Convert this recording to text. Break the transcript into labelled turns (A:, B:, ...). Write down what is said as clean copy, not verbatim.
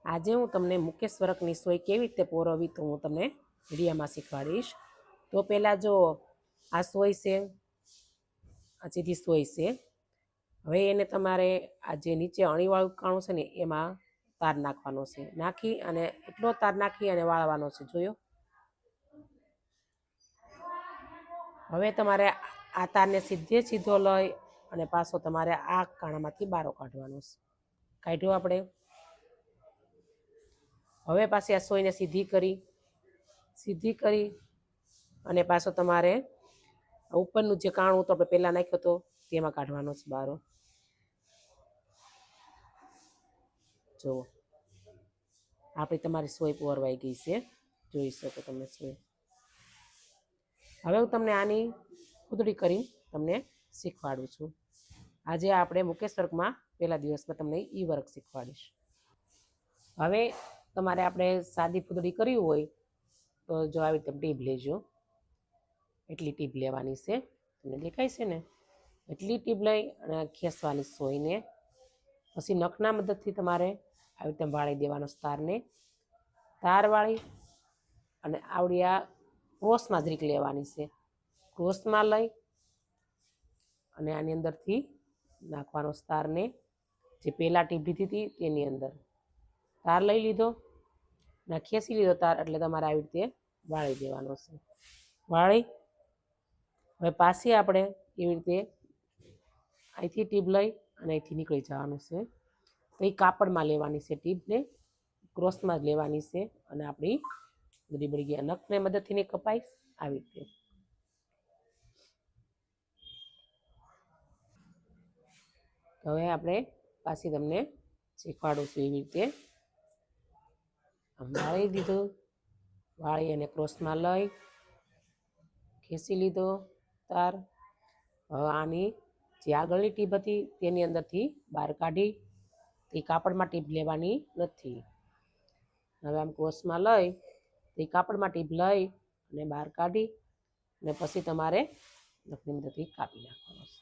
A: આજે હું તમને મુખ્ય સ્વરકની સોય કેવી રીતે પોરવવી તો હું તમને વિડીયોમાં શીખવાડીશ। તો પહેલાં જો આ સોય છે, આ સીધી સોય છે। હવે એને તમારે આ જે નીચે અણીવાળું કાણું છે ને એમાં તાર નાખવાનો છે, નાખી અને એટલો તાર નાખી અને વાળવાનો છે, જોયો। હવે તમારે આ તારને સીધો લઈ અને પાછો તમારે આ કાણામાંથી બારો કાઢવાનો છે। કાઢ્યો આપણે। હવે પાછી આ સોયને સીધી કરી અને પાછો તમારે ઉપરનું જે કાણું તો આપણે પહેલાં નાખ્યો હતો તેમાં કાઢવાનો છે બારો। જુઓ આપણી તમારી સોય પોરવાઈ ગઈ છે, જોઈ શકો તમે સોય। હવે હું તમને આની ફૂદડી કરી તમને શીખવાડું છું। આજે આપણે મુખ્ય સ્વર્ગમાં પહેલા દિવસમાં તમને એ વર્ક શીખવાડીશ। હવે તમારે આપણે સાદી ફૂદડી કરવી હોય તો જો આવી રીતે ટીપ લેજો, એટલી ટીપ લેવાની છે, તમને દેખાય છે ને, એટલી ટીપ લઈ અને ખેંચવાની સોયને, પછી નખના મદદથી તમારે આવી રીતે વાળી દેવાનો તારને। તાર વાળી અને આવડી આ ક્રોસમાં જરીક લેવાની છે, ક્રોસમાં લઈ અને આની અંદરથી નાખવાનો તારને, જે પહેલાં ટીપ લીધી હતી તેની અંદર તાર લઈ લીધો ને ખેંચી લીધો તાર, એટલે તમારે આવી રીતે વાળી દેવાનો છે। વાળી હવે પાછી આપણે એવી રીતે અહીંથી ટીપ લઈ અને અહીંથી નીકળી જવાનું છે। તો એ કાપડમાં લેવાની છે ટીપને, ક્રોસમાં જ લેવાની છે અને આપણી બળી ગયા નખને મદદથી નહીં કપાય આવી રીતે। હવે આપણે પાછી તમને શીખવાડું છું એવી રીતે વાળી દીધું, વાળી અને ક્રોસમાં લઈ ખેંચી લીધો તાર। હવે આની જે આગળની ટીપ હતી તેની અંદરથી બહાર કાઢી, એ કાપડમાં ટીપ લેવાની નથી। હવે આમ ક્રોસમાં લઈ એ કાપડમાં ટીપ લઈ અને બહાર કાઢી અને પછી તમારે નખની મદદથી કાપી નાખવાનો છે।